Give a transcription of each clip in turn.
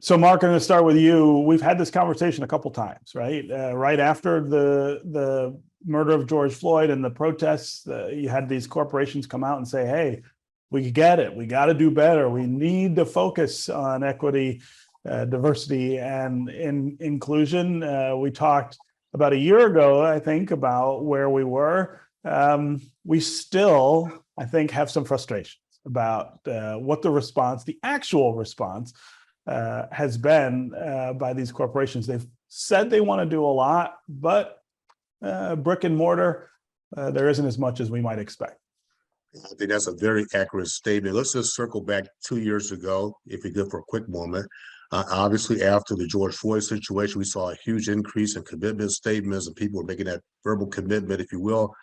So, Mark, I'm going to start with you. We've had this conversation a couple times, right? Right after the murder of George Floyd and the protests, you had these corporations come out and say, "Hey, we get it. We got to do better. We need to focus on equity, diversity, and inclusion." We talked about a year ago, I think, about where we were. We still, I think, have some frustrations about what the actual response has been by these corporations. They've said they want to do a lot, but brick and mortar, there isn't as much as we might expect. I think that's a very accurate statement. Let's just circle back 2 years ago, if we could, for a quick moment. Obviously, after the George Floyd situation, we saw a huge increase in commitment statements, and people were making that verbal commitment, if you will,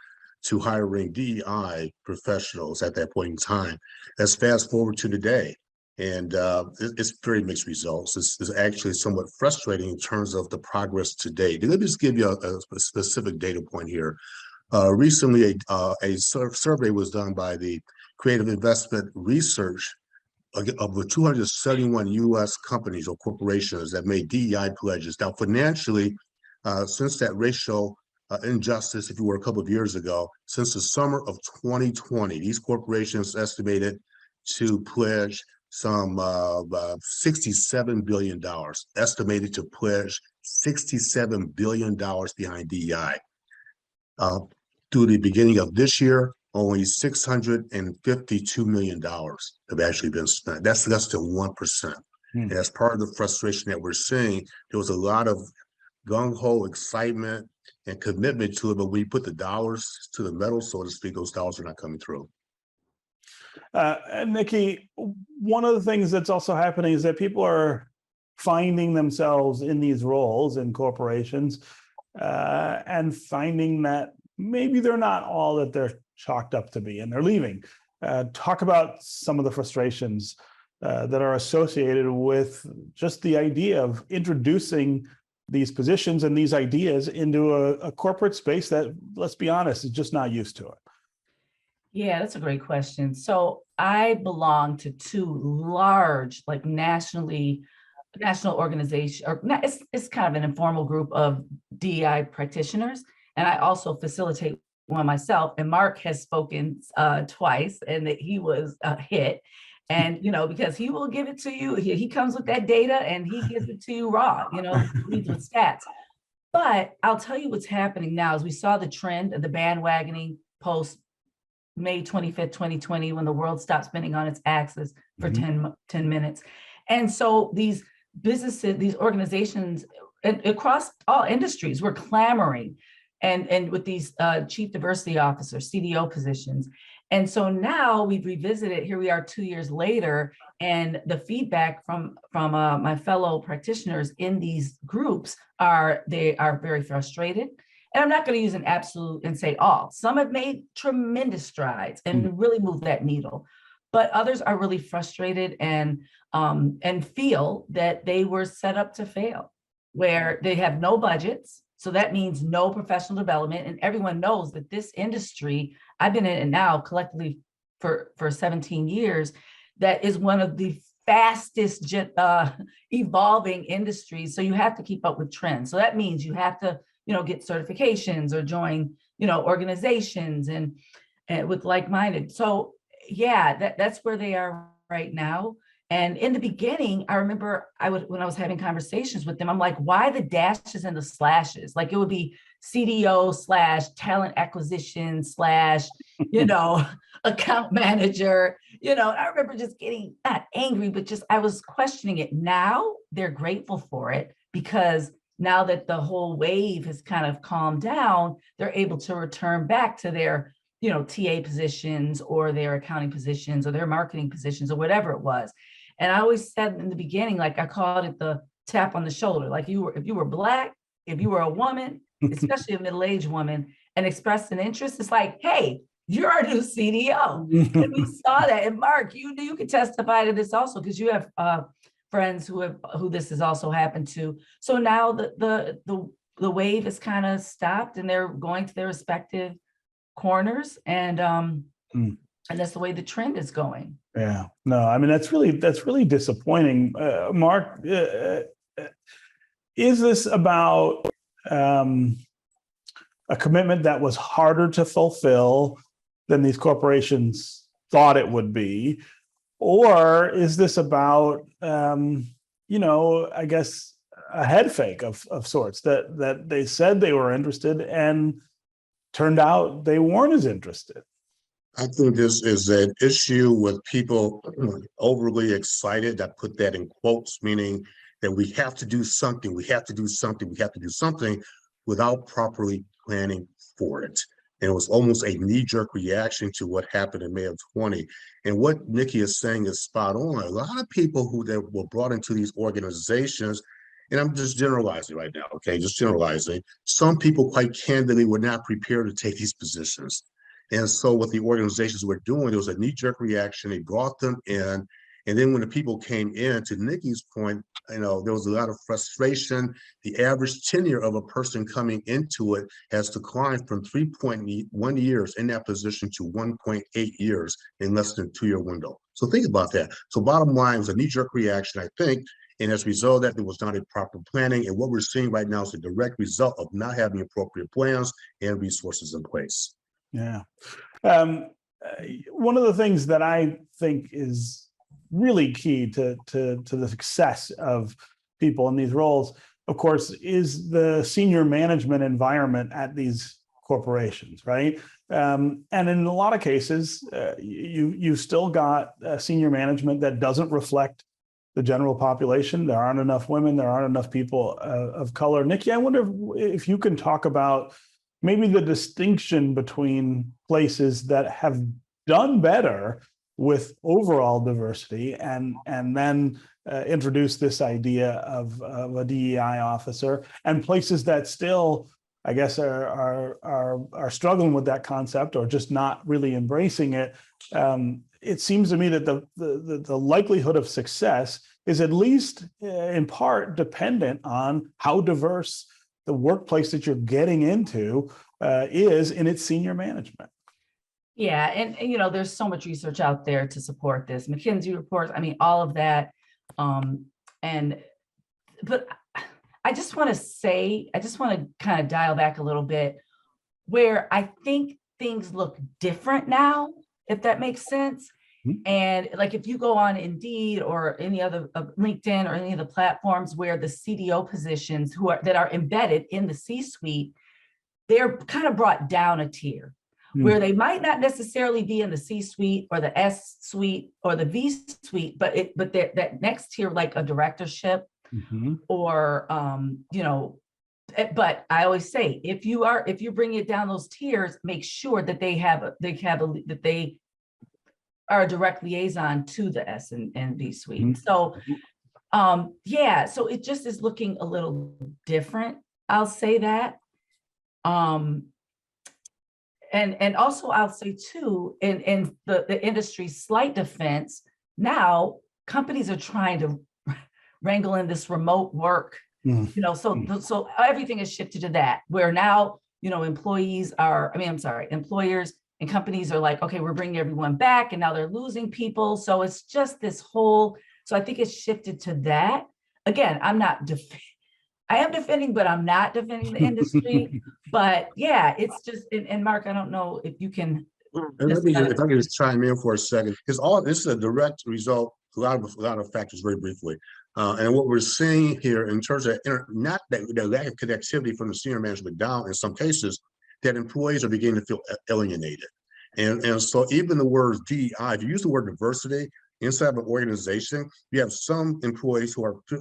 to hiring DEI professionals at that point in time. Let's fast forward to today, and it's very mixed results. It's actually somewhat frustrating in terms of the progress to date. Let me just give you a specific data point here. Recently, a survey was done by the Creative Investment Research of the 271 U.S. companies or corporations that made DEI pledges. Now, financially, since that racial injustice, if you were a couple of years ago, since the summer of 2020, these corporations estimated to pledge some $67 billion, estimated to pledge $67 billion behind DEI. Through the beginning of this year, only $652 million have actually been spent. That's less than 1%. And that's part of the frustration that we're seeing. There was a lot of gung-ho excitement and commitment to it, but we put the dollars to the metal, so to speak, those dollars are not coming through. And Nikki, one of the things that's also happening is that people are finding themselves in these roles in corporations and finding that maybe they're not all that they're chalked up to be, and they're leaving. Talk about some of the frustrations that are associated with just the idea of introducing these positions and these ideas into a corporate space that, let's be honest, is just not used to it. Yeah, that's a great question. So I belong to two large, like national organization, or not, it's kind of an informal group of DEI practitioners. And I also facilitate one myself. And Mark has spoken twice, and that he was a hit. And, because he will give it to you. He comes with that data and he gives it to you raw, leads with stats. But I'll tell you what's happening now is we saw the trend of the bandwagoning post May 25th, 2020, when the world stopped spinning on its axis for 10 minutes. And so these businesses, these organizations across all industries were clamoring and with these chief diversity officers, CDO positions. And so now we've revisited, here we are 2 years later, and the feedback from my fellow practitioners in these groups they are very frustrated. And I'm not going to use an absolute and say all. Some have made tremendous strides and really moved that needle, but others are really frustrated and feel that they were set up to fail, where they have no budgets. So that means no professional development. And everyone knows that this industry, I've been in it now collectively for 17 years, that is one of the fastest evolving industries. So you have to keep up with trends. So that means you have to, get certifications or join, organizations and with like-minded. So yeah, that's where they are right now. And in the beginning, I remember when I was having conversations with them, I'm like, why the dashes and the slashes? Like it would be CDO / talent acquisition / account manager, I remember just getting not angry, but just, I was questioning it. Now they're grateful for it, because now that the whole wave has kind of calmed down, they're able to return back to their, TA positions or their accounting positions or their marketing positions or whatever it was. And I always said in the beginning, like I called it the tap on the shoulder. Like if you were Black, if you were a woman, especially a middle-aged woman, and expressed an interest, it's like, hey, you're our new CDO. And we saw that. And Mark, you can testify to this also, because you have friends who this has also happened to. So now the wave has kind of stopped, and they're going to their respective corners. And And that's the way the trend is going. Yeah, no, I mean, that's really disappointing. Mark, is this about a commitment that was harder to fulfill than these corporations thought it would be? Or is this about, I guess, a head fake of sorts that they said they were interested and turned out they weren't as interested? I think this is an issue with people overly excited. I put that in quotes, meaning that we have to do something, we have to do something, we have to do something without properly planning for it. And it was almost a knee-jerk reaction to what happened in May of 20. And what Nikki is saying is spot on. A lot of people who that were brought into these organizations, and I'm just generalizing right now, okay, just generalizing. Some people quite candidly were not prepared to take these positions. And so what the organizations were doing, there was a knee-jerk reaction. They brought them in. And then when the people came in, to Nikki's point, there was a lot of frustration. The average tenure of a person coming into it has declined from 3.1 years in that position to 1.8 years in less than a 2-year window. So think about that. So bottom line, it was a knee-jerk reaction, I think. And as a result of that, there was not a proper planning. And what we're seeing right now is a direct result of not having appropriate plans and resources in place. Yeah. One of the things that I think is really key to the success of people in these roles, of course, is the senior management environment at these corporations, right? And in a lot of cases, you still got senior management that doesn't reflect the general population. There aren't enough women, there aren't enough people of color. Nikki, I wonder if you can talk about maybe the distinction between places that have done better with overall diversity and then introduce this idea of a DEI officer, and places that still, I guess, are struggling with that concept or just not really embracing it. It seems to me that the likelihood of success is at least in part dependent on how diverse the workplace that you're getting into is in its senior management. Yeah, and there's so much research out there to support this. McKinsey reports, I mean, all of that. But I just want to kind of dial back a little bit, where I think things look different now, if that makes sense. Mm-hmm. And like if you go on Indeed or any other LinkedIn or any of the platforms where the CDO positions that are embedded in the C-suite, they're kind of brought down a tier, where they might not necessarily be in the C-suite or the S-suite or the V-suite, but that next tier, like a directorship, mm-hmm. or but I always say, if you bring it down those tiers, make sure that they are a direct liaison to the S and V suite. Mm-hmm. So so it just is looking a little different. I'll say that. And also I'll say too, in the industry's slight defense, now companies are trying to wrangle in this remote work, so everything is shifted to that, where now, employers and companies are like, okay, we're bringing everyone back, and now they're losing people. So it's just this whole, so I think it's shifted to that. Again, I am defending, but I'm not defending the industry. But yeah, it's just, and Mark, I don't know if you can. If I can just chime in for a second, because all this is a direct result, a lot of factors very briefly. And what we're seeing here in terms of not that the lack of connectivity from the senior management down, in some cases, that employees are beginning to feel alienated. And so even the word DEI, if you use the word diversity inside of an organization, you have some employees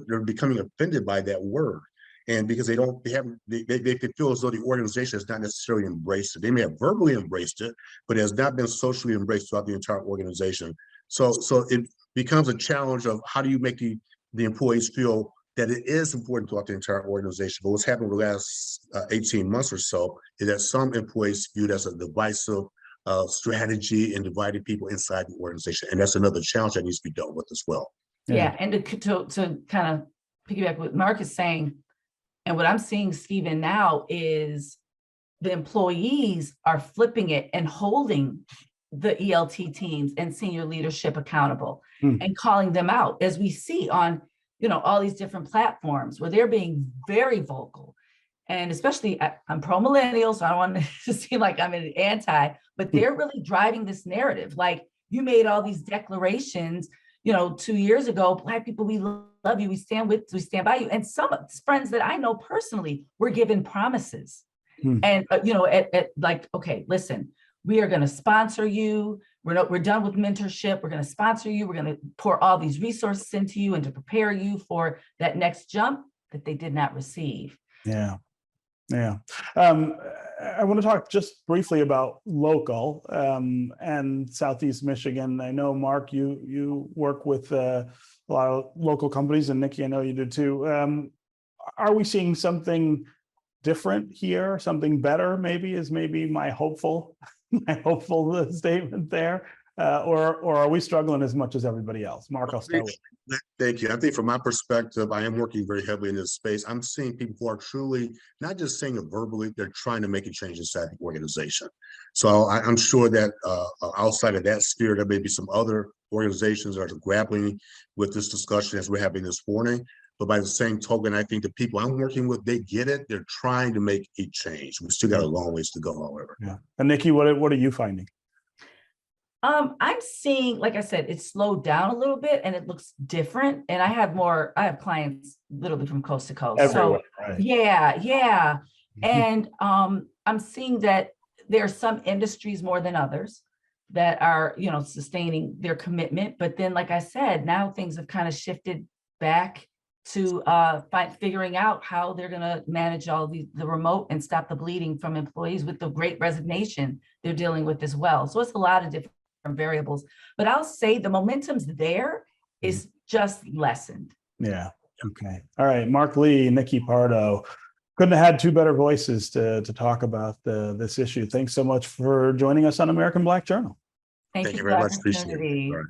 they're becoming offended by that word. And because they feel as though the organization has not necessarily embraced it. They may have verbally embraced it, but it has not been socially embraced throughout the entire organization. So it becomes a challenge of how do you make the employees feel that it is important throughout the entire organization. But what's happened over the last 18 months or so is that some employees view it as a divisive strategy and dividing people inside the organization. And that's another challenge that needs to be dealt with as well. Yeah, and to kind of piggyback what Mark is saying, and what I'm seeing, Stephen, now is the employees are flipping it and holding the ELT teams and senior leadership accountable Hmm. and calling them out, as we see on, all these different platforms where they're being very vocal. And especially, I'm pro-millennial, so I don't want to seem like I'm an anti, but they're really driving this narrative. Like, you made all these declarations, 2 years ago, Black people, we love you, we stand by you. And some friends that I know personally were given promises. Hmm. And, at like, okay, listen, we are going to sponsor you. We're done with mentorship. We're going to sponsor you. We're going to pour all these resources into you and to prepare you for that next jump that they did not receive. Yeah. Yeah. I want to talk just briefly about local and Southeast Michigan. I know, Mark, you work with a lot of local companies, and Nikki, I know you do too. Are we seeing something different here? Something better, maybe, is maybe my hopeful statement there, or are we struggling as much as everybody else? Mark, I'll start with you. Thank you. I think from my perspective, I am working very heavily in this space. I'm seeing people who are truly not just saying it verbally, they're trying to make a change inside the organization. So I'm sure that outside of that sphere, there may be some other organizations that are grappling with this discussion as we're having this morning. But by the same token, I think the people I'm working with, they get it. They're trying to make a change. We still got a long ways to go, however. Yeah. And Nikki, what are you finding? I'm seeing, like I said, it's slowed down a little bit and it looks different. And I have clients literally from coast to coast. Everywhere, So right. yeah. And I'm seeing that there are some industries more than others that are, sustaining their commitment. But then, like I said, now things have kind of shifted back to figuring out how they're going to manage all the remote and stop the bleeding from employees with the great resignation they're dealing with as well. So it's a lot of different variables, but I'll say the momentum's there, is just lessened. Yeah. Okay. All right. Mark Lee, Nikki Pardo. Couldn't have had two better voices to talk about this issue. Thanks so much for joining us on American Black Journal. Thank you very for the much. Appreciate it. opportunity. All right.